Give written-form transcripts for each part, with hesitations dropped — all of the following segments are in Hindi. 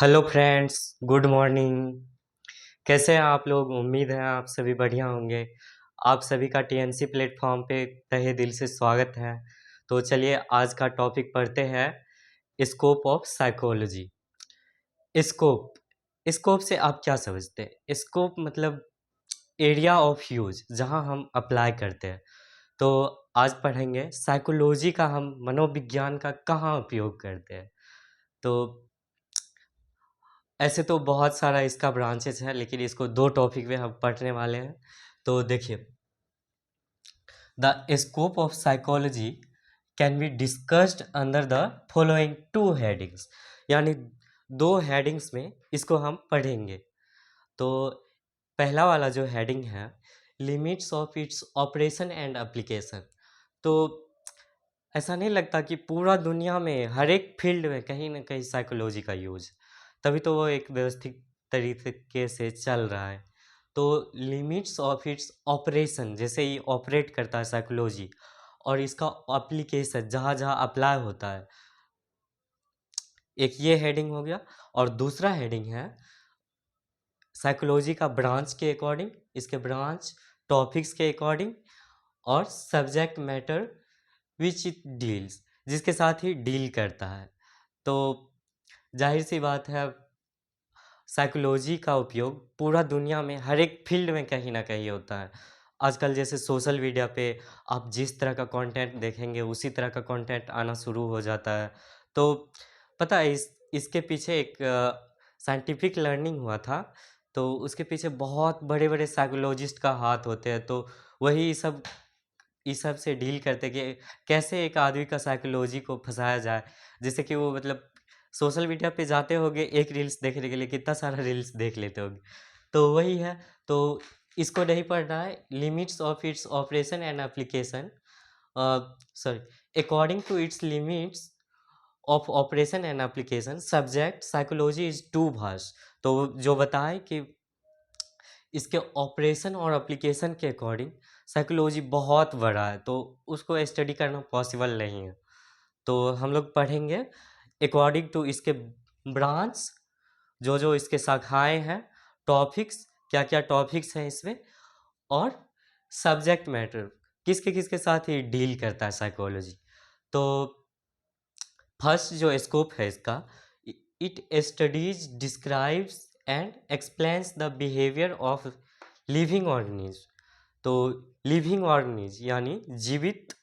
Hello friends, good morning. कैसे हैं आप लोग? उम्मीद है आप सभी बढ़िया होंगे। आप सभी का टीएनसी प्लेटफॉर्म पे तहे दिल से स्वागत है। तो चलिए आज का टॉपिक पढ़ते हैं, scope of psychology. Scope scope से आप क्या समझते हैं? स्कोप मतलब एरिया ऑफ यूज, जहां हम अप्लाई करते हैं। तो आज पढ़ेंगे साइकोलॉजी का, हम मनोविज्ञान का कहाँ उपयोग करते हैं। तो ऐसे तो बहुत सारा इसका ब्रांचेस है, लेकिन इसको दो टॉपिक में हम पढ़ने वाले हैं। तो देखिए, the scope of psychology can be discussed under the following two headings, यानी दो हेडिंग्स में इसको हम पढ़ेंगे। तो पहला वाला जो हेडिंग है, limits of its operation and application. तो ऐसा नहीं लगता कि पूरा दुनिया में हर एक फील्ड में कहीं ना कहीं साइकोलॉजी का यूज, तभी तो वो एक व्यवस्थित तरीके से चल रहा है। तो लिमिट्स ऑफ इट्स ऑपरेशन, जैसे ये ऑपरेट करता है साइकोलॉजी, और इसका एप्लीकेशन जहाँ जहाँ अप्लाई होता है, एक ये हेडिंग हो गया। और दूसरा हेडिंग है साइकोलॉजी का ब्रांच के अकॉर्डिंग, इसके ब्रांच टॉपिक्स के अकॉर्डिंग, और subject matter which it deals, जिसके साथ ही डील करता है। तो जाहिर सी बात है, साइकोलॉजी का उपयोग पूरा दुनिया में हर एक फील्ड में कहीं ना कहीं होता है। आजकल जैसे सोशल मीडिया पे आप जिस तरह का कंटेंट देखेंगे उसी तरह का कंटेंट आना शुरू हो जाता है। तो पता है, इसके पीछे एक साइंटिफिक लर्निंग हुआ था। तो उसके पीछे बहुत बड़े बड़े साइकोलॉजिस्ट का हाथ होते हैं। तो वही इस सब से डील करते कि कैसे एक आदमी का साइकोलॉजी को फंसाया जाए। जैसे कि वो मतलब सोशल मीडिया पे जाते होगे एक रील्स देखने के लिए, कितना सारा रील्स देख लेते होगे। तो वही है। तो इसको नहीं पढ़ना है, limits of its operation and application, sorry, according to its limits of operation and application subject psychology is too vast. तो जो बताए कि इसके ऑपरेशन और एप्लीकेशन के अकॉर्डिंग साइकोलॉजी बहुत बड़ा है, तो उसको स्टडी करना पॉसिबल नहीं है। तो हम लोग पढ़ेंगे अकॉर्डिंग टू इसके ब्रांच, जो जो इसके शाखाएं हैं, टॉपिक्स, क्या क्या टॉपिक्स हैं इसमें, और सब्जेक्ट मैटर, किसके किसके साथ ही डील करता है साइकोलॉजी। तो फर्स्ट जो स्कोप है इसका, it studies describes and explains the behaviour of living organism. तो लिविंग ऑर्गेनिज्म यानी जीवित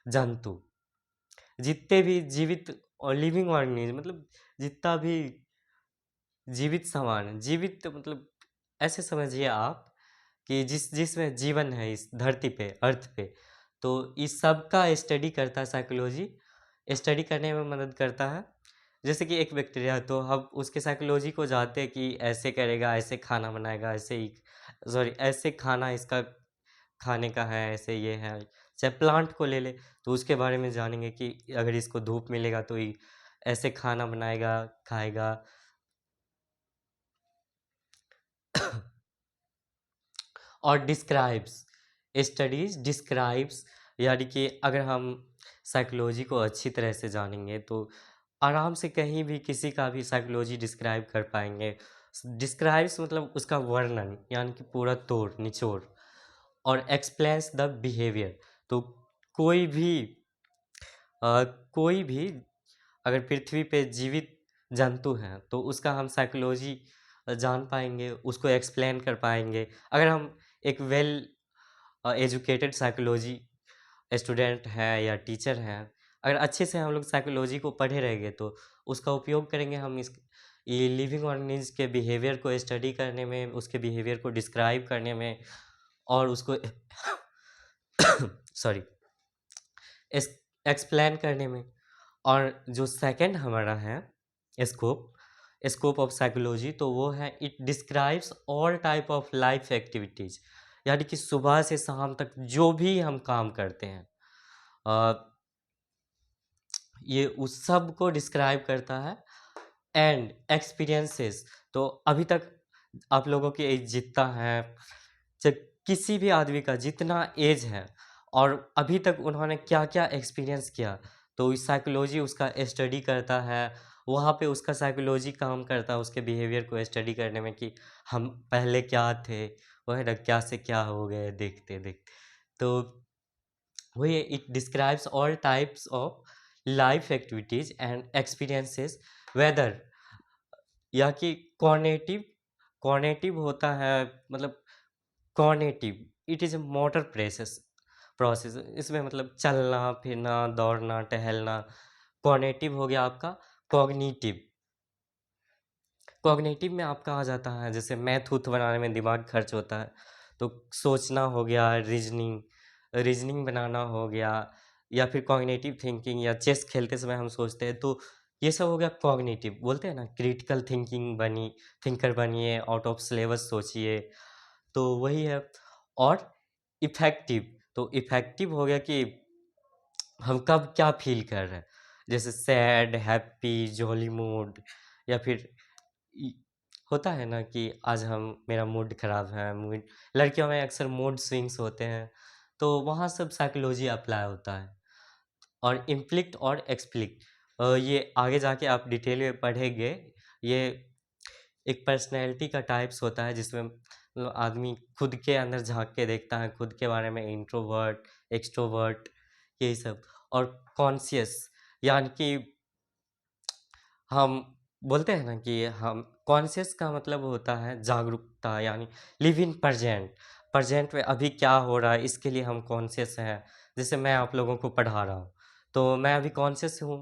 जंतु, जितने भी जीवित, और लिविंग ऑर्गेनिज्म मतलब जितना भी जीवित सामान, जीवित मतलब ऐसे समझिए आप कि जिसमें जीवन है इस धरती पे, अर्थ पे। तो इस सब का स्टडी करता है साइकोलॉजी, स्टडी करने में मदद करता है। जैसे कि एक बैक्टीरिया है, तो हम उसके साइकोलॉजी को जानते हैं कि ऐसे करेगा, ऐसे खाना बनाएगा, ऐसे ही, सॉरी, ऐसे खाना इसका खाने का है, ऐसे ये है। चाहे प्लांट को ले ले, तो उसके बारे में जानेंगे कि अगर इसको धूप मिलेगा तो ये ऐसे खाना बनाएगा, खाएगा। और डिस्क्राइब्स, स्टडीज डिस्क्राइब्स, यानी कि अगर हम साइकोलॉजी को अच्छी तरह से जानेंगे तो आराम से कहीं भी किसी का भी साइकोलॉजी डिस्क्राइब कर पाएंगे। डिस्क्राइब्स मतलब उसका वर्णन, यानी कि पूरा तोड़ निचोड़। और एक्सप्लेन्स द बिहेवियर, तो कोई भी कोई भी अगर पृथ्वी पे जीवित जंतु हैं तो उसका हम साइकोलॉजी जान पाएंगे, उसको एक्सप्लेन कर पाएंगे। अगर हम एक वेल एजुकेटेड साइकोलॉजी स्टूडेंट है या टीचर हैं, अगर अच्छे से हम लोग साइकोलॉजी को पढ़े रहेंगे तो उसका उपयोग करेंगे हम इस ये लिविंग ऑर्गेनिज्म के बिहेवियर को स्टडी करने में, उसके बिहेवियर को डिस्क्राइब करने में, और उसको सॉरी, एक्सप्लेन करने में। और जो सेकंड हमारा है स्कोप, स्कोप ऑफ साइकोलॉजी, तो वो है it describes all type of life activities, यानी कि सुबह से शाम तक जो भी हम काम करते हैं, अ, ये उस सब को डिस्क्राइब करता है। एंड एक्सपीरियंसेस, तो अभी तक आप लोगों की एज जितना है, चाहे किसी भी आदमी का जितना एज है, और अभी तक उन्होंने क्या क्या एक्सपीरियंस किया, तो इस साइकोलॉजी उसका स्टडी करता है। वहाँ पे उसका साइकोलॉजी काम करता है उसके बिहेवियर को स्टडी करने में कि हम पहले क्या थे, वो है ना क्या से क्या हो गए देखते देखते। तो वही it describes all types of life activities and experiences whether, या कि कॉग्निटिव, कॉग्निटिव होता है मतलब cognitive, it is a motor process, process इसमें मतलब चलना फिरना दौड़ना टहलना। कॉग्निटिव हो गया आपका कॉग्निटिव, कॉग्निटिव में आपका आ जाता है जैसे मैथ उथ बनाने में दिमाग खर्च होता है, तो सोचना हो गया, रीजनिंग, रीजनिंग बनाना हो गया, या फिर कॉग्निटिव थिंकिंग, या चेस खेलते समय हम सोचते हैं, तो ये सब हो गया कॉग्निटिव। बोलते हैं ना क्रिटिकल थिंकिंग बनी, थिंकर बनिए, आउट ऑफ सिलेबस सोचिए, तो वही है। और इफेक्टिव, तो इफेक्टिव हो गया कि हम कब क्या फ़ील कर रहे हैं, जैसे सैड, हैप्पी, जॉली मूड, या फिर इ होता है ना कि आज हम मेरा मूड ख़राब है, मूड, लड़कियों में अक्सर मूड स्विंग्स होते हैं, तो वहाँ सब साइकोलॉजी अप्लाई होता है। और इम्प्लिक्ट और एक्सप्लिक्ट, ये आगे जाके आप डिटेल में पढ़ेंगे। ये एक पर्सनैलिटी का टाइप्स होता है जिसमें मतलब आदमी खुद के अंदर झाँक के देखता है, खुद के बारे में, इंट्रोवर्ट, एक्सट्रोवर्ट, यही सब। और कॉन्शियस, यानी कि हम बोलते हैं ना कि हम कॉन्शियस का मतलब होता है जागरूकता, यानी लिव इन प्रेजेंट, प्रेजेंट में अभी क्या हो रहा है इसके लिए हम कॉन्शियस हैं। जैसे मैं आप लोगों को पढ़ा रहा हूँ, तो मैं अभी कॉन्शियस हूँ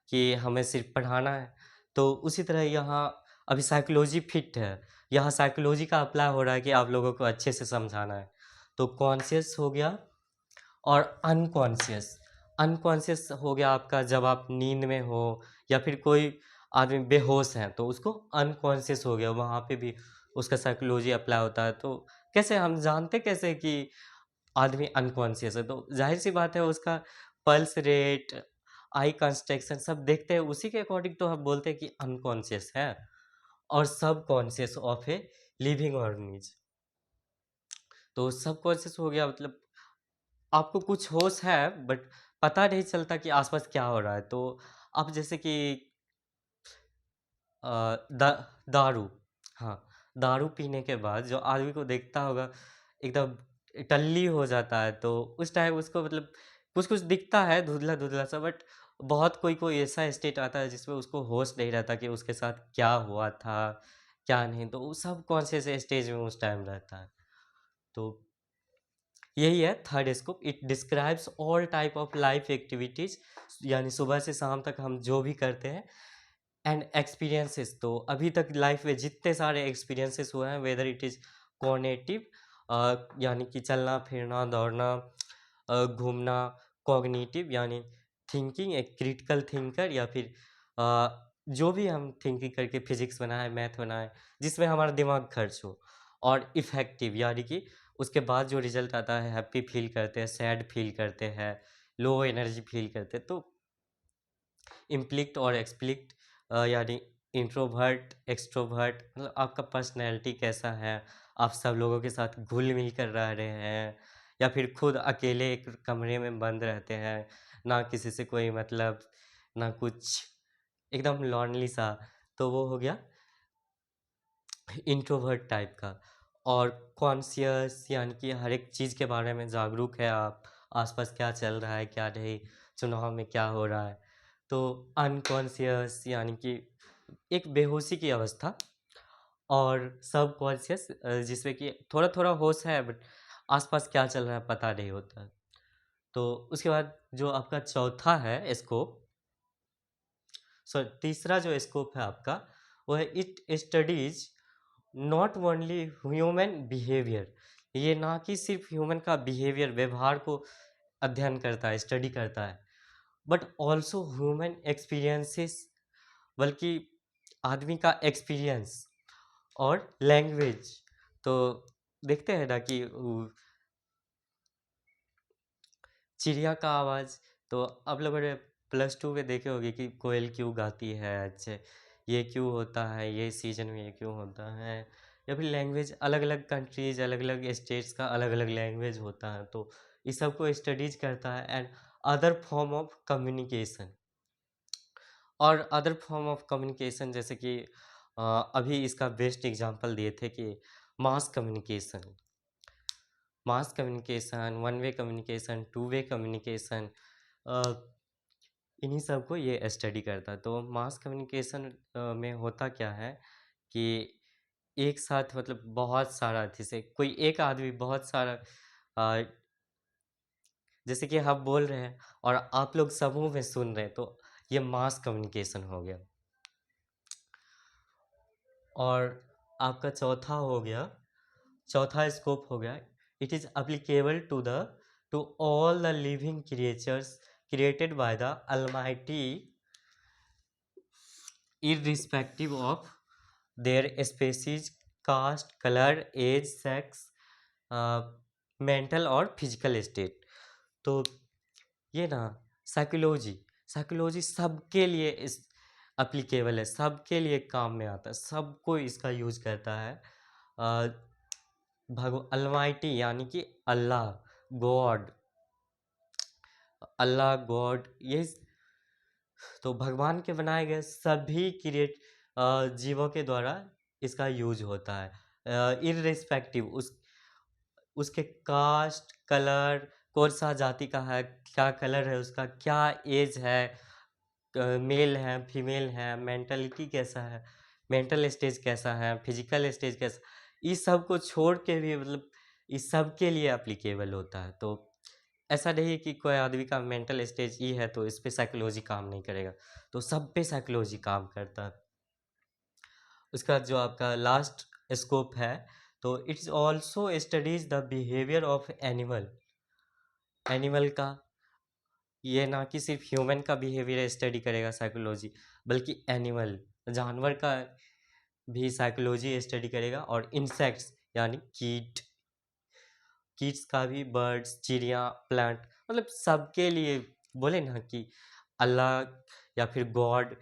कि हमें सिर्फ पढ़ाना है। तो उसी तरह यहाँ अभी साइकोलॉजी फिट है, यहाँ साइकोलॉजी का अप्लाई हो रहा है कि आप लोगों को अच्छे से समझाना है। तो कॉन्शियस हो गया। और अनकॉन्शियस, अनकॉन्शियस हो गया आपका जब आप नींद में हो, या फिर कोई आदमी बेहोश है तो उसको अनकॉन्शियस हो गया, वहाँ पे भी उसका साइकोलॉजी अप्लाई होता है। तो कैसे हम जानते कैसे कि आदमी अनकॉन्शियस है, तो जाहिर सी बात है उसका पल्स रेट, आई कंस्ट्रक्शन सब देखते हैं, उसी के अकॉर्डिंग तो हम बोलते हैं कि अनकॉन्शियस है। और सब conscious of a living organism, तो सब कॉन्शियस हो गया मतलब आपको कुछ होश है बट पता नहीं चलता कि आसपास क्या हो रहा है। तो आप जैसे कि अ, दा दारू, हाँ, दारू पीने के बाद जो आदमी को देखता होगा एकदम टल्ली हो जाता है, तो उस टाइम उसको मतलब कुछ-कुछ दिखता है धुंधला-धुंधला सा, बट बहुत कोई-कोई ऐसा स्टेट आता है जिसमें उसको होश नहीं रहता कि उसके साथ क्या हुआ था, क्या नहीं, तो वो सब कॉन्शियस स्टेज में उस टाइम रहता है। तो यही है third scope, it describes all type of life activities, यानी सुबह से शाम तक हम जो भी करते हैं, एंड एक्सपीरियंसेस, तो अभी तक लाइफ में जितने सारे एक्सपीरियंसेस हुए हैं, वेदर इट इज़ कॉग्निटिव, यानी कि चलना फिरना दौड़ना, घूमना, कॉग्निटिव यानी थिंकिंग, एक क्रिटिकल थिंकर, या फिर जो भी हम थिंकिंग करके फिजिक्स बनाए, मैथ बनाए, जिसमें हमारा दिमाग खर्च हो। और इफ़ेक्टिव यानी कि उसके बाद जो रिजल्ट आता है, हैप्पी फील करते हैं, सैड फील करते हैं, लो एनर्जी फील करते हैं। तो इम्प्लिक्ट और एक्सप्लिक्ट, यानी इंट्रोवर्ट, एक्सट्रोवर्ट, मतलब आपका पर्सनैलिटी कैसा है, आप सब लोगों के साथ घुल मिल कर रह रहे हैं, या फिर खुद अकेले एक कमरे में बंद रहते हैं, ना किसी से कोई मतलब, ना कुछ, एकदम लॉनली सा। तो वो हो गया इंट्रोवर्ट टाइप का। और कॉन्शियस यानी कि हर एक चीज़ के बारे में जागरूक है आप, आसपास क्या चल रहा है क्या नहीं, चुनाव में क्या हो रहा है। तो अनकॉन्शियस यानी कि एक बेहोशी की अवस्था। और सब कॉन्शियस जिसमें कि थोड़ा थोड़ा होश है बट आसपास क्या चल रहा है पता नहीं होता। तो उसके बाद जो आपका चौथा है स्कोप, तीसरा जो स्कोप है आपका, वो है it studies not only human behaviour, ये ना कि सिर्फ ह्यूमन का बिहेवियर, व्यवहार को अध्ययन करता है, स्टडी करता है, बट ऑल्सो ह्यूमन एक्सपीरियंसेस, बल्कि आदमी का एक्सपीरियंस और लैंग्वेज। तो देखते हैं ना कि चिड़िया का आवाज़, तो आप लोगों ने प्लस टू में देखे होंगे कि कोयल क्यों गाती है, अच्छे ये क्यों होता है, ये सीजन में ये क्यों होता है, या फिर लैंग्वेज, अलग अलग कंट्रीज, अलग अलग स्टेट्स का अलग अलग लैंग्वेज होता है, तो इस सब को स्टडीज करता है। And other form of communication, और अदर फॉर्म ऑफ कम्युनिकेशन, जैसे कि अभी इसका बेस्ट एग्जांपल दिए थे कि mass communication, one way communication, two way communication, इन्हीं सब को ये स्टडी करता है। तो मास कम्युनिकेशन में होता क्या है कि एक साथ मतलब बहुत सारा, जैसे कोई एक आदमी बहुत सारा, अ, जैसे कि हम बोल रहे हैं और आप लोग समूह में सुन रहे हैं, तो ये मास कम्युनिकेशन हो गया। और आपका चौथा स्कोप हो गया, it is applicable to all the living creatures created by the almighty, irrespective of their species, caste, color, age, sex, mental और फिजिकल स्टेट। तो ये ना साइकोलॉजी साइकोलॉजी सबके लिए इस एप्लीकेबल है, सबके लिए काम में आता है, सबको इसका यूज करता है। अलमाइटी यानी कि गॉड गॉड, ये तो भगवान के बनाए गए सभी जीवों के द्वारा इसका यूज होता है, इर्रेस्पेक्टिव उसके कास्ट, कलर, कौन सा जाति का है, क्या कलर है उसका, क्या एज है, मेल है, फीमेल है, मेंटलिटी कैसा है, मेंटल स्टेज कैसा है, फिजिकल स्टेज कैसा, इस सब को छोड़ के भी मतलब इस सब के लिए एप्लीकेबल होता है। तो ऐसा नहीं कि कोई आदमी का मेंटल स्टेज ई है तो इस पे साइकोलॉजी काम नहीं करेगा, तो सब पे साइकोलॉजी काम करता है। उसका जो आपका लास्ट स्कोप है, तो it's also studies the behaviour of animal का, ये ना कि सिर्फ ह्यूमन का बिहेवियर स्टडी करेगा साइकोलॉजी, बल्कि एनिमल जानवर का भी साइकोलॉजी स्टडी करेगा, और इंसेक्ट्स यानी कीट्स का भी, बर्ड्स, चिड़िया, प्लांट, मतलब सबके लिए बोले ना कि अल्लाह या फिर गॉड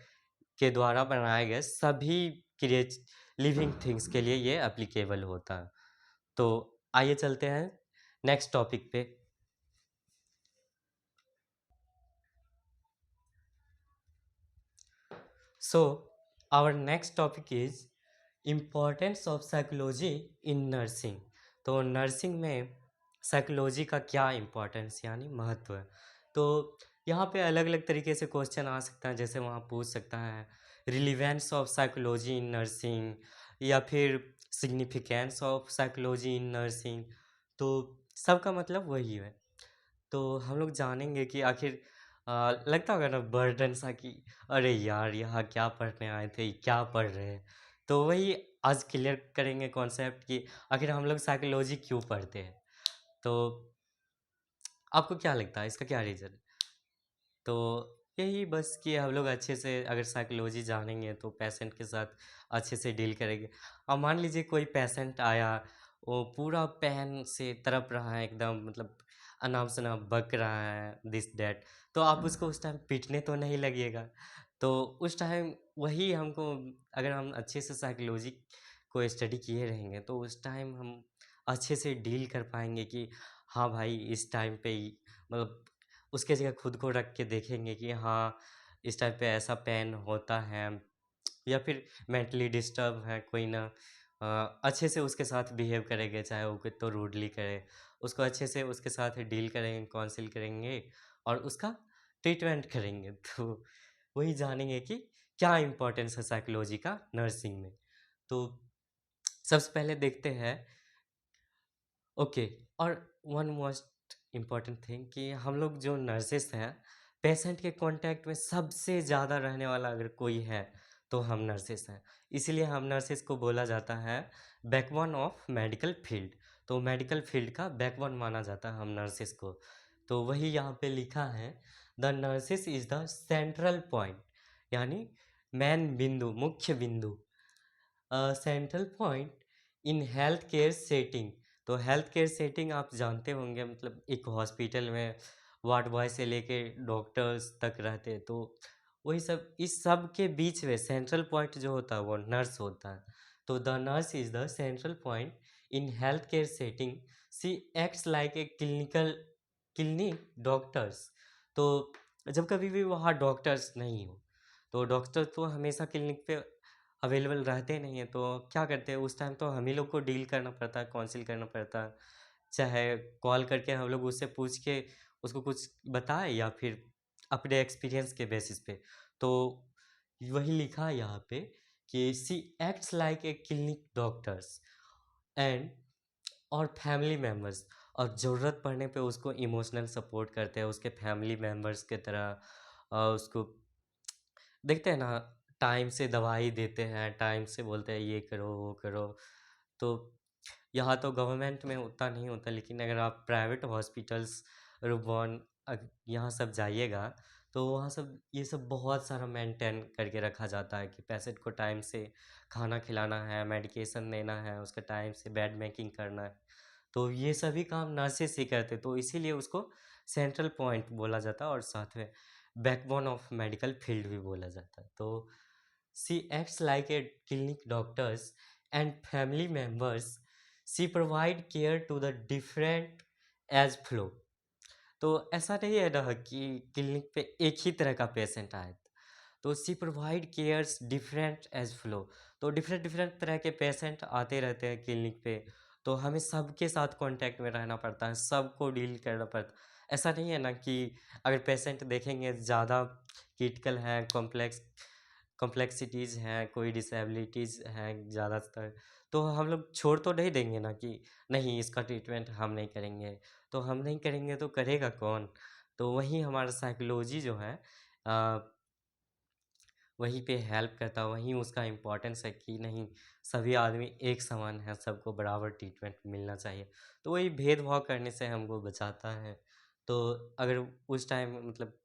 के द्वारा बनाए गए सभी क्रिएट लिविंग थिंग्स के लिए ये एप्लीकेबल होता है। तो आइए चलते हैं नेक्स्ट टॉपिक पे। So our next topic is importance of psychology in nursing. तो नर्सिंग में साइकोलॉजी का क्या इम्पोर्टेंस यानी महत्व है। तो यहाँ पे अलग अलग तरीके से क्वेश्चन आ सकता है, जैसे वहाँ पूछ सकता है relevance of psychology in nursing, या फिर significance of psychology in nursing. तो सबका मतलब वही है। तो हम लोग जानेंगे कि आखिर लगता होगा ना बर्डन सा कि अरे यार यहाँ क्या पढ़ने आए थे, क्या पढ़ रहे हैं। तो वही आज क्लियर करेंगे कॉन्सेप्ट कि आखिर हम लोग साइकोलॉजी क्यों पढ़ते हैं। तो आपको क्या लगता है इसका क्या रीज़न है। तो यही बस कि हम लोग अच्छे से अगर साइकोलॉजी जानेंगे तो पेशेंट के साथ अच्छे से डील करेंगे। अब मान लीजिए कोई पेशेंट आया, वो पूरा पेन से तड़प रहा है एकदम, मतलब अनाप शनाप बक रहा है दिस डैट, तो आप उसको उस टाइम पीटने तो नहीं लगिएगा। तो उस टाइम वही हमको, अगर हम अच्छे से साइकोलॉजी को स्टडी किए रहेंगे तो उस टाइम हम अच्छे से डील कर पाएंगे कि हाँ भाई इस टाइम पे मतलब उसके जगह खुद को रख के देखेंगे कि हाँ इस टाइप पे ऐसा पेन होता है, या फिर मेंटली डिस्टर्ब है कोई ना, अच्छे से उसके साथ बिहेव करेंगे, चाहे वो कितना रूडली करे, उसको अच्छे से उसके साथ डील करेंगे, काउंसिल करेंगे और उसका ट्रीटमेंट करेंगे। तो वही जानेंगे कि क्या इम्पोर्टेंस है साइकोलॉजी का नर्सिंग में। तो सबसे पहले देखते हैं, ओके, और वन मोस्ट इम्पॉर्टेंट थिंग कि हम लोग जो नर्सेस हैं, पेशेंट के कांटेक्ट में सबसे ज़्यादा रहने वाला अगर कोई है तो हम नर्सेस हैं। इसीलिए हम नर्सेस को बोला जाता है बैकबोन ऑफ मेडिकल फील्ड। तो मेडिकल फील्ड का बैकबोन माना जाता है हम नर्सेस को। तो वही यहाँ पे लिखा है, the nurses is the central point, यानी मेन बिंदु, मुख्य बिंदु, central point in health care setting. तो हेल्थ केयर सेटिंग आप जानते होंगे, मतलब एक हॉस्पिटल में वार्ड बॉय से लेके डॉक्टर्स तक रहते हैं, तो वही सब, इस सब के बीच में सेंट्रल पॉइंट जो होता है वो नर्स होता है। तो the nurse is the central point in health care setting, she acts like a clinic doctors. तो जब कभी भी वहाँ डॉक्टर्स नहीं हो तो डॉक्टर तो हमेशा क्लिनिक पे अवेलेबल रहते नहीं हैं, तो क्या करते हैं उस टाइम तो हम ही लोग को डील करना पड़ता है, काउंसिल करना पड़ता है। चाहे कॉल करके हम लोग उससे पूछ के उसको कुछ बताएँ या फिर अपने एक्सपीरियंस के बेसिस पे। तो वही लिखा है यहाँ पे कि she acts like a clinic doctors and और फैमिली मेंबर्स, और ज़रूरत पड़ने पे उसको इमोशनल सपोर्ट करते हैं, उसके फैमिली मेंबर्स की तरह उसको देखते हैं ना, टाइम से दवाई देते हैं, टाइम से बोलते हैं ये करो, वो करो। तो यहाँ तो गवर्नमेंट में उतना नहीं होता, लेकिन अगर आप प्राइवेट हॉस्पिटल्स, रुबॉन यहाँ सब जाइएगा, तो वहाँ सब ये सब बहुत सारा मेंटेन करके रखा जाता है कि पेशेंट को टाइम से खाना खिलाना है, मेडिकेशन देना है, उसका टाइम से बेड मेकिंग करना है। तो ये सभी काम नर्सेस ही करते, तो इसीलिए उसको सेंट्रल पॉइंट बोला जाता है और साथ में बैकबोन ऑफ मेडिकल फील्ड भी बोला जाता है। तो she acts like a clinic doctors and family members, she provide care to the different age flow. तो ऐसा नहीं है ना कि क्लिनिक पे एक ही तरह का पेशेंट आए, तो she provide cares different age flow. तो डिफरेंट डिफरेंट तरह के पेशेंट आते रहते हैं क्लिनिक पे, तो हमें सबके साथ कांटेक्ट में रहना पड़ता है, सबको डील करना पड़ता है। ऐसा नहीं है ना कि अगर पेशेंट देखेंगे ज़्यादा क्रिटिकल है, कॉम्प्लेक्सिटीज़ हैं, कोई डिसेबिलिटीज़ हैं ज़्यादातर, तो हम लोग छोड़ तो नहीं देंगे ना कि नहीं इसका ट्रीटमेंट हम नहीं करेंगे। तो हम नहीं करेंगे तो करेगा कौन? तो वही हमारा साइकोलॉजी जो है अ, वहीं पे हेल्प करता है, वहीं उसका इम्पोर्टेंस है कि नहीं, सभी आदमी एक समान है, सबको बराबर ट्रीटमेंट मिलना चाहिए। तो वही भेदभाव करने से हमको बचाता है। तो अगर उस टाइम मतलब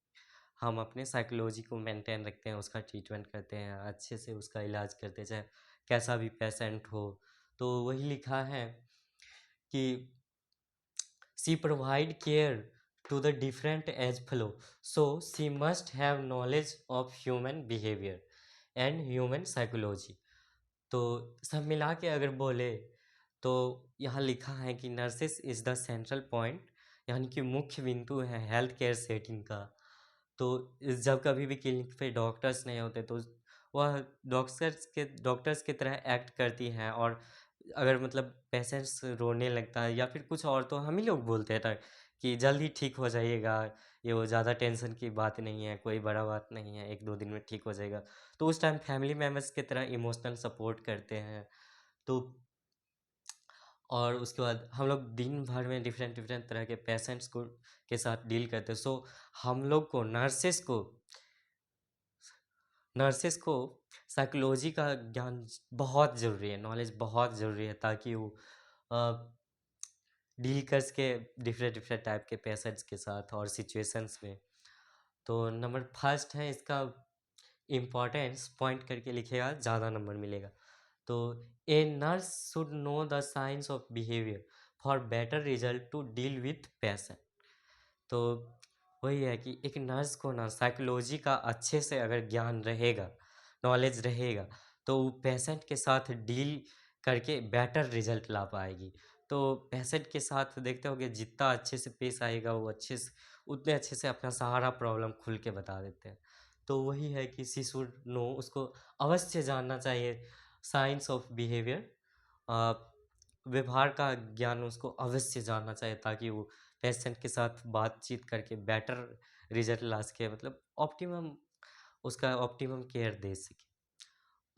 हम अपने साइकोलॉजी को मेंटेन रखते हैं, उसका ट्रीटमेंट करते हैं, अच्छे से उसका इलाज करते हैं, चाहे कैसा भी पेशेंट हो। तो वही लिखा है कि she provide care to the different age flow, so she must have knowledge of human behavior and human psychology। तो सब मिला के अगर बोले तो यहाँ लिखा है कि nurses is the central point, यानी कि मुख्य बिंदु है हेल्थ केयर सेटिंग का। तो जब कभी भी क्लिनिक पे डॉक्टर्स नहीं होते, तो वह डॉक्टर्स की तरह एक्ट करती हैं, और अगर मतलब पेशेंट्स रोने लगता है या फिर कुछ और, तो हम ही लोग बोलते हैं ना कि जल्दी ठीक हो जाइएगा, ये वो ज़्यादा टेंशन की बात नहीं है, कोई बड़ा बात नहीं है, 1-2 दिन में ठीक हो जाएगा। तो उस टाइम फैमिली मेंबर्स की तरह इमोशनल सपोर्ट करते हैं। तो और उसके बाद हम लोग दिन भर में डिफरेंट डिफरेंट तरह के पेशेंट्स को के साथ डील करते हैं। सो हम लोग को नर्सेस को साइकोलॉजी का ज्ञान बहुत ज़रूरी है, नॉलेज बहुत ज़रूरी है, ताकि वो डील कर सके डिफरेंट डिफरेंट टाइप के पेशेंट्स के साथ और सिचुएशंस में। तो नंबर फर्स्ट है इसका इम्पोर्टेंस पॉइंट करके लिखेगा, ज़्यादा नंबर मिलेगा। तो a nurse should know the science of behaviour for better result to deal with patient. तो वही है कि एक नर्स को ना साइकोलॉजी का अच्छे से अगर ज्ञान रहेगा, नॉलेज रहेगा, तो वो पेशेंट के साथ डील करके बेटर रिजल्ट ला पाएगी। तो पेशेंट के साथ देखते होगे जितना अच्छे से पेश आएगा, वो अच्छे से उतने अच्छे से अपना सारा प्रॉब्लम खुल के बता देते हैं। तो वही है कि शी शुड नो, उसको अवश्य जानना चाहिए साइंस ऑफ बिहेवियर, व्यवहार का ज्ञान उसको अवश्य जानना चाहिए, ताकि वो पेशेंट के साथ बातचीत करके बेटर रिजल्ट ला सके, मतलब ऑप्टिमम उसका ऑप्टिमम केयर दे सके।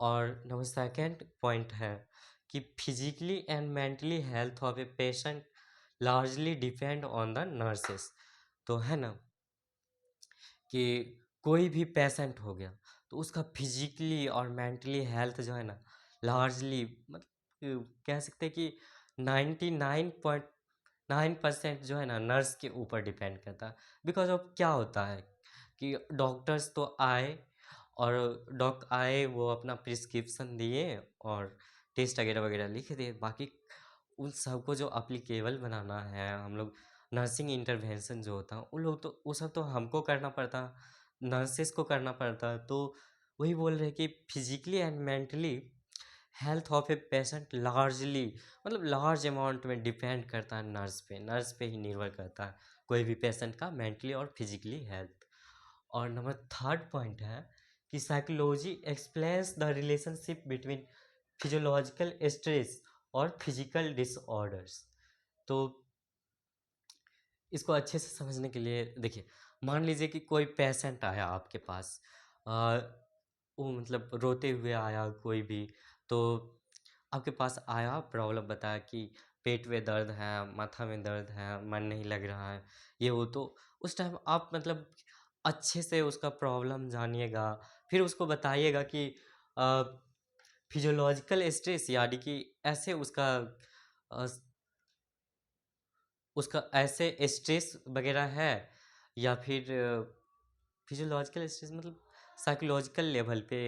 और नंबर सेकंड पॉइंट है कि physically and mentally health of a patient largely depend on the nurses. तो है ना कि कोई भी पेशेंट हो गया, तो उसका फिजिकली और मेंटली हेल्थ जो है ना, लार्जली मतलब कह सकते हैं कि 99.9% जो है ना नर्स के ऊपर डिपेंड करता है। बिकॉज ऑफ क्या होता है कि डॉक्टर्स तो आए, और डॉक आए वो अपना प्रिस्क्रिप्शन दिए और टेस्ट वगैरह वगैरह लिख दिए, बाकी उन सबको जो अप्लीकेबल बनाना है, हम लोग नर्सिंग इंटरवेंशन जो होता है उन लोग, तो वो सब तो हमको करना पड़ता, नर्सेस को करना पड़ता। तो वही बोल रहे कि physically and mentally health of a patient largely, मतलब लार्ज अमाउंट में डिपेंड करता है नर्स पे ही निर्भर करता है कोई भी पेशेंट का मेंटली और फिजिकली हेल्थ। और नंबर थर्ड पॉइंट है कि psychology explains the relationship between physiological stress और फिजिकल डिसऑर्डर्स। तो इसको अच्छे से समझने के लिए देखिए, मान लीजिए कि कोई पेशेंट आया आपके पास, अ, वो मतलब रोते हुए आया कोई भी, तो आपके पास आया, प्रॉब्लम बताया कि पेट में दर्द है, माथा में दर्द है, मन नहीं लग रहा है, ये वो। तो उस टाइम आप मतलब अच्छे से उसका प्रॉब्लम जानिएगा, फिर उसको बताइएगा कि अ, फिजियोलॉजिकल स्ट्रेस यानी कि ऐसे अ, उसका ऐसे स्ट्रेस वगैरह है, या फिर फिजियोलॉजिकल स्ट्रेस मतलब साइकोलॉजिकल लेवल पे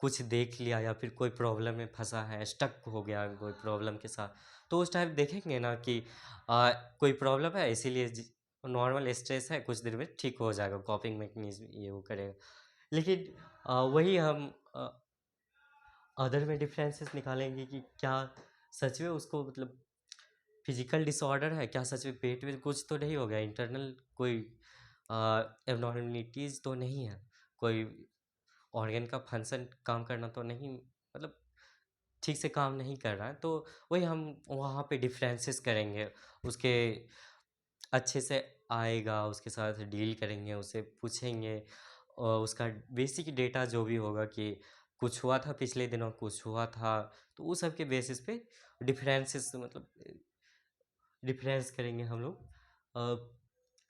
कुछ देख लिया, या फिर कोई प्रॉब्लम में फंसा है, स्टक हो गया कोई प्रॉब्लम के साथ, तो उस टाइम देखेंगे ना कि कोई प्रॉब्लम है, इसीलिए नॉर्मल स्ट्रेस है, कुछ देर में ठीक हो जाएगा, कॉपिंग मैकेनिज्म ये वो करेगा। लेकिन वही हम अदर में डिफरेंसेस निकालेंगे कि क्या सच में उसको मतलब फिजिकल डिसऑर्डर है, क्या सच में पेट में कुछ तो नहीं हो गया, इंटरनल कोई एबनॉर्मलिटीज़ तो नहीं है, कोई ऑर्गन का फंक्शन काम करना तो नहीं, मतलब ठीक से काम नहीं कर रहा है। तो वही हम वहाँ पे डिफरेंसेस करेंगे, उसके अच्छे से आएगा, उसके साथ डील करेंगे, उसे पूछेंगे और उसका बेसिक डेटा जो भी होगा कि कुछ हुआ था पिछले दिनों, कुछ हुआ था, तो उस सब के बेसिस पे डिफरेंसेस मतलब डिफरेंस करेंगे हम लोग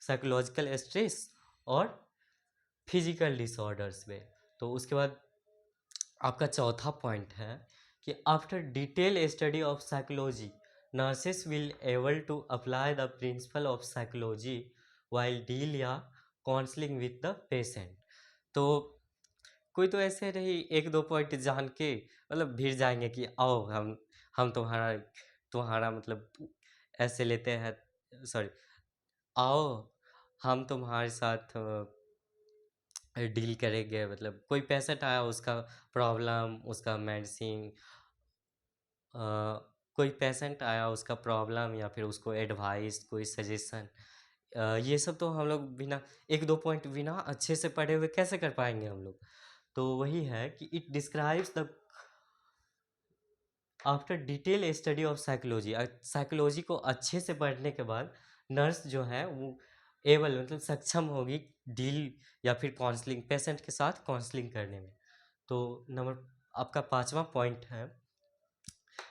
साइकोलॉजिकल स्ट्रेस और फिजिकल डिसऑर्डर्स में। तो उसके बाद आपका चौथा पॉइंट है कि after detail study of psychology nurses will able to apply the principle of psychology while deal या काउंसलिंग विद द पेशेंट। तो कोई तो ऐसे नहीं एक दो पॉइंट जान के मतलब भिड़ जाएंगे कि आओ हम तुम्हारा तुम्हारा मतलब ऐसे लेते हैं, सॉरी, आओ हम तुम्हारे साथ डील करेंगे, मतलब कोई पेशेंट आया, उसका प्रॉब्लम, उसका मेडिसिन, कोई पेशेंट आया, उसका प्रॉब्लम या फिर उसको एडवाइस, कोई सजेशन, ये सब तो हम लोग बिना एक दो पॉइंट बिना अच्छे से पढ़े हुए कैसे कर पाएंगे हम लोग। तो वही है कि it describes the after detail study of psychology, psychology को अच्छे से पढ़ने के बाद नर्स जो है वो एबल मतलब सक्षम होगी डील या फिर काउंसलिंग, पेशेंट के साथ काउंसलिंग करने में। तो नंबर आपका पांचवा पॉइंट है,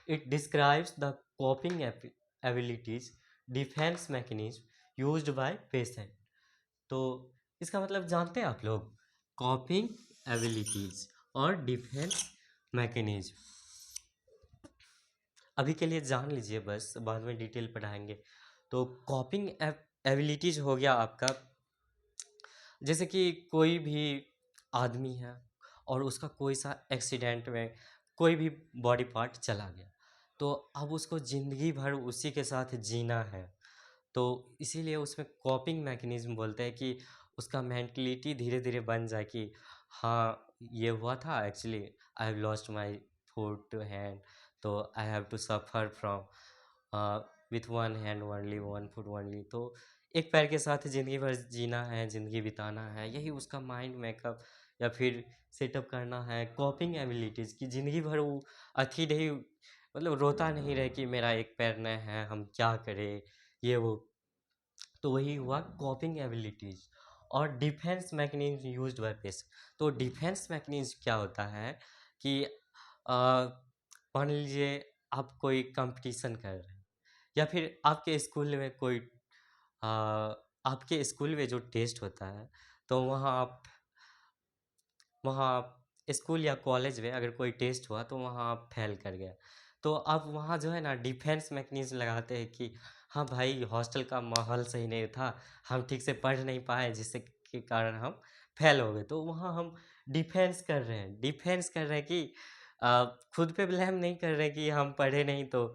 it describes the कॉपिंग abilities defence mechanism used by patient. तो इसका मतलब जानते हैं आप लोग, कॉपिंग एबिलिटीज और डिफेंस मैकेनिज्म अभी के लिए जान लीजिए, बस बाद में डिटेल पढ़ाएंगे। तो कॉपिंग एबिलिटीज हो गया आपका, जैसे कि कोई भी आदमी है और उसका कोई सा एक्सीडेंट में कोई भी बॉडी पार्ट चला गया, तो अब उसको ज़िंदगी भर उसी के साथ जीना है। तो इसीलिए उसमें कॉपिंग मैकेनिज्म बोलते हैं कि उसका मेंटलिटी धीरे धीरे बन जाए कि हाँ ये हुआ था, actually I have lost my foot hand, तो I have to suffer from with one hand only, one foot only. तो एक पैर के साथ ज़िंदगी भर जीना है, ज़िंदगी बिताना है, यही उसका माइंड मेकअप या फिर सेटअप करना है। कॉपिंग एबिलिटीज़ की ज़िंदगी भर वो अथी नहीं, मतलब रोता नहीं रहे कि मेरा एक पैर नहीं है, हम क्या करें, ये वो। तो वही हुआ कॉपिंग एबिलिटीज। और defence mechanism used by patient. तो डिफेंस मैकेनिज्म क्या होता है कि मान लीजिए आप कोई कंपटीशन कर रहे हैं, या फिर आपके स्कूल में कोई आ, आपके स्कूल में जो टेस्ट होता है, तो वहाँ स्कूल या कॉलेज में अगर कोई टेस्ट हुआ तो वहाँ आप फेल कर गए, तो आप वहाँ जो है ना डिफेंस मैकेनिज्म लगाते हैं कि हाँ भाई हॉस्टल का माहौल सही नहीं था, हम ठीक से पढ़ नहीं पाए, जिससे के कारण हम फेल हो गए। तो वहाँ हम डिफेंस कर रहे हैं, डिफेंस कर रहे हैं कि खुद पे ब्लेम नहीं कर रहे कि हम पढ़े नहीं तो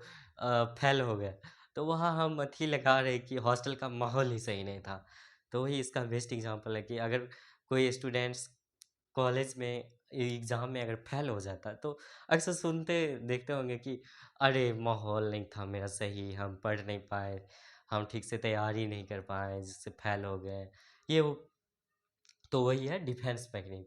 फेल हो गए। तो वहाँ हम अथी लगा रहे कि हॉस्टल का माहौल ही सही नहीं था। तो वही इसका बेस्ट एग्जांपल है कि अगर कोई स्टूडेंट्स कॉलेज में एग्ज़ाम में अगर फेल हो जाता है, तो अक्सर सुनते देखते होंगे कि अरे माहौल नहीं था मेरा सही, हम पढ़ नहीं पाए, हम ठीक से तैयारी नहीं कर पाए, जिससे फेल हो गए, ये वो। तो वही है डिफेंस मैकेनिज्म।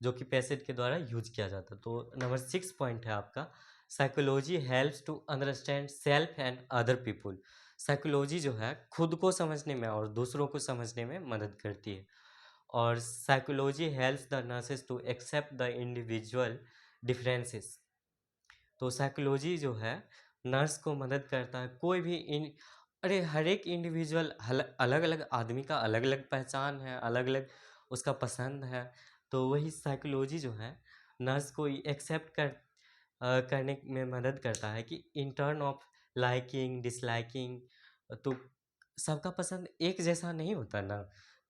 जो कि पेशेंट के द्वारा यूज किया जाता है। तो नंबर 6 पॉइंट है आपका, psychology helps to understand self and other people. Psychology जो है खुद को समझने में और दूसरों को समझने में मदद करती है। और psychology helps the nurses to accept the individual differences. तो साइकोलॉजी जो है नर्स को मदद करता है कोई भी इन, अरे हर एक इंडिविजुअल अलग अलग आदमी का अलग अलग पहचान है, अलग अलग उसका पसंद है। तो वही साइकोलॉजी जो है नर्स को एक्सेप्ट करने में मदद करता है कि in turn off liking disliking. तो सबका पसंद एक जैसा नहीं होता ना,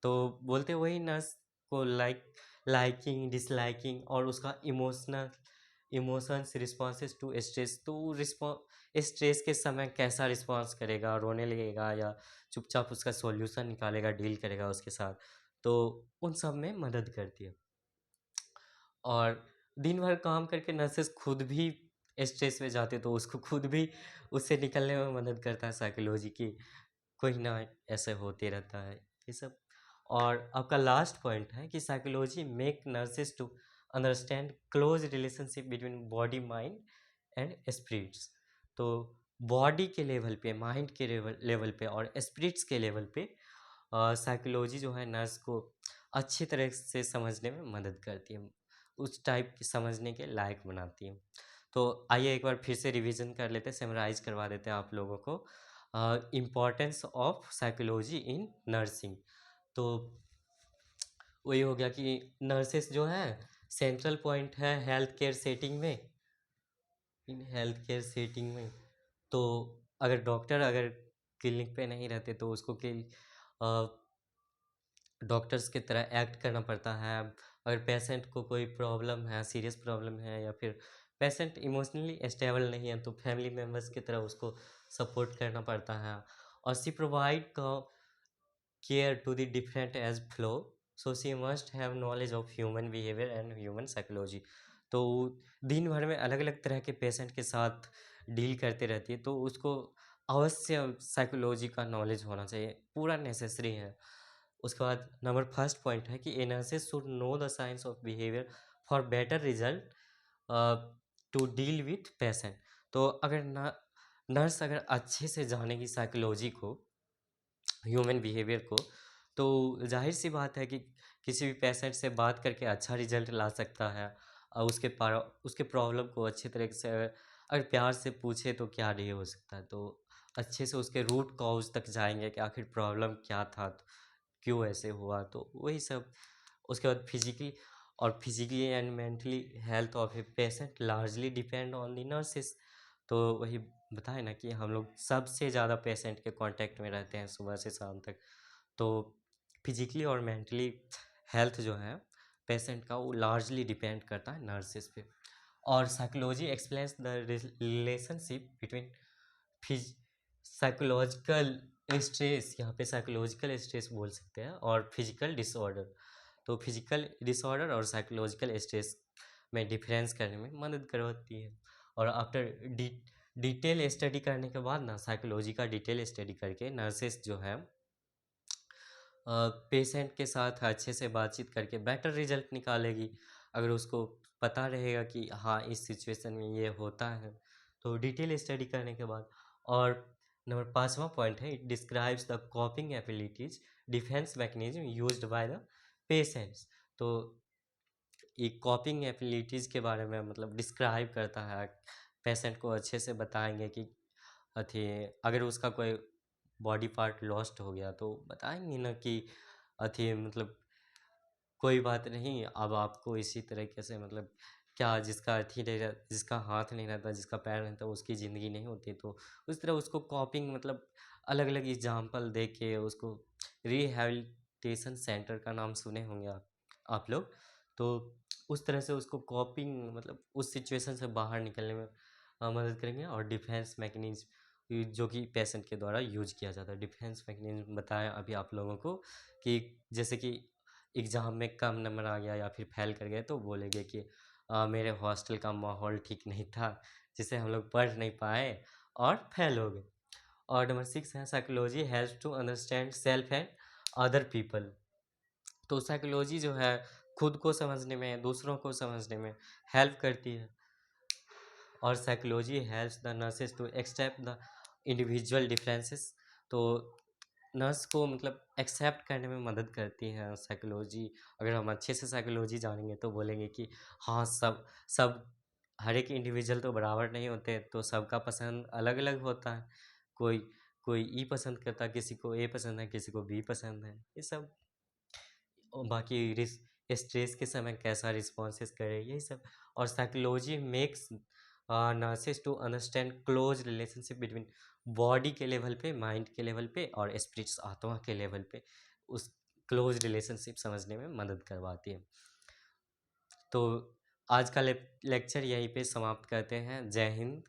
तो बोलते वही नर्स को लाइकिंग डिसलाइकिंग और उसका इमोशंस रिस्पॉन्सेस टू स्ट्रेस। तो स्ट्रेस के समय कैसा रिस्पॉन्स करेगा, रोने लगेगा या चुपचाप उसका सॉल्यूशन निकालेगा, डील करेगा उसके साथ। तो उन सब में मदद करती है। और दिन भर काम करके नर्सेस खुद भी स्ट्रेस में जाते, तो उसको खुद भी उससे निकलने में मदद करता है साइकोलॉजी की, कोई ना ऐसे होते रहता है ये सब। और आपका लास्ट पॉइंट है कि psychology make nurses to understand close relationship between body mind and spirits. तो बॉडी के लेवल पे, माइंड के लेवल पे और स्पिरिट्स के लेवल पे साइकोलॉजी जो है नर्स को अच्छी तरह से समझने में मदद करती है, उस टाइप की समझने के लायक बनाती है। तो आइए एक बार फिर से रिवीजन कर लेते हैं, समराइज करवा देते हैं आप लोगों को। Importance of psychology in nursing. तो वही हो गया कि नर्सेस जो है सेंट्रल पॉइंट है हेल्थ केयर सेटिंग में, इन हेल्थ केयर सेटिंग में। तो अगर डॉक्टर अगर क्लिनिक पे नहीं रहते तो उसको कि डॉक्टर्स की तरह एक्ट करना पड़ता है। अगर पेशेंट को कोई प्रॉब्लम है, सीरियस प्रॉब्लम है, या फिर पेशेंट इमोशनली स्टेबल नहीं है, तो फैमिली मेम्बर्स की तरह उसको सपोर्ट करना पड़ता है। और she provide care to the different as flow, so she must have knowledge of human behavior and human psychology। तो दिन भर में अलग अलग तरह के पेशेंट के साथ डील करते रहती है, तो उसको अवश्य साइकोलॉजी का नॉलेज होना चाहिए, पूरा नेसेसरी है। उसके बाद नंबर फर्स्ट पॉइंट है कि a nurses should know the science of behaviour for better result to deal with patient. तो अगर नर्स अगर अच्छे से जानेगी साइकोलॉजी को, ह्यूमन बिहेवियर को, तो जाहिर सी बात है कि किसी भी पेशेंट से बात करके अच्छा रिजल्ट ला सकता है। और उसके प्रॉब्लम को अच्छे तरह से अगर प्यार से पूछे तो क्या नहीं हो सकता है। तो अच्छे से उसके रूट कॉज तक जाएंगे कि आखिर प्रॉब्लम क्या था, तो क्यों ऐसे हुआ, तो वही सब। उसके बाद physically and mentally health of a patient largely depend on the nurses. तो वही बताए ना कि हम लोग सबसे ज़्यादा पेशेंट के कांटेक्ट में रहते हैं सुबह से शाम तक। तो फिजिकली और मेंटली हेल्थ जो है पेशेंट का, वो लार्जली डिपेंड करता है नर्सेस पे। और psychology explains the relationship between फिज साइकोलॉजिकल स्ट्रेस, यहाँ पे साइकोलॉजिकल स्ट्रेस बोल सकते हैं, और फिजिकल डिसऑर्डर। तो फिजिकल डिसऑर्डर और साइकोलॉजिकल स्ट्रेस में डिफरेंस करने में मदद करवाती है। और आफ्टर डिटेल स्टडी करने के बाद ना, साइकोलॉजी का डिटेल स्टडी करके नर्सेस जो है पेशेंट के साथ अच्छे से बातचीत करके बेटर रिजल्ट निकालेगी। अगर उसको पता रहेगा कि हाँ इस सिचुएशन में ये होता है, तो डिटेल स्टडी करने के बाद। और नंबर 5वां पॉइंट है, it describes the कॉपिंग abilities defence mechanism used by the patients. तो ये कॉपिंग एबिलिटीज़ के बारे में मतलब डिस्क्राइब करता है, पेशेंट को अच्छे से बताएंगे कि अथी अगर उसका कोई बॉडी पार्ट लॉस्ट हो गया तो बताएंगे ना कि अथी मतलब कोई बात नहीं, अब आपको इसी तरीके से मतलब क्या जिसका अथी नहीं रह जिसका हाथ नहीं रहता, जिसका पैर नहीं रहता, उसकी ज़िंदगी नहीं होती। तो उस तरह उसको कॉपिंग मतलब अलग अलग एग्जाम्पल दे के उसको, रिहैबिलिटेशन सेंटर का नाम सुने होंगे आप लोग। तो उस तरह से उसको कॉपिंग मतलब उस सिचुएशन से बाहर निकलने में मदद करेंगे। और डिफेंस मैकेनिज्म जो कि पेशेंट के द्वारा यूज किया जाता है। डिफेंस मैकेनिज्म बताया अभी आप लोगों को कि जैसे कि एग्ज़ाम में कम नंबर आ गया या फिर फेल कर गए, तो बोलेंगे कि मेरे हॉस्टल का माहौल ठीक नहीं था, जिससे हम लोग पढ़ नहीं पाए और फेल हो गए। और नंबर 6 है, psychology helps to understand self and other people. तो साइकोलॉजी जो है खुद को समझने में, दूसरों को समझने में हेल्प करती है। और psychology helps the nurses to accept the individual differences. तो नर्स को मतलब एक्सेप्ट करने में मदद करती हैं साइकोलॉजी। अगर हम अच्छे से साइकोलॉजी जानेंगे तो बोलेंगे कि हाँ, सब सब हर एक इंडिविजुअल तो बराबर नहीं होते, तो सबका पसंद अलग अलग होता है। कोई कोई ई पसंद करता है, किसी को ए पसंद है, किसी को बी पसंद है, ये सब। और बाकी स्ट्रेस के समय कैसा रिस्पॉन्सेस करे, यही सब। और psychology makes nurses to understand close relationship between body के लेवल पे, माइंड के लेवल पे और स्पिरिट्स, आत्मा के लेवल पे उस क्लोज रिलेशनशिप समझने में मदद करवाती है। तो आज का लेक्चर यहीं पे समाप्त करते हैं। जय हिंद।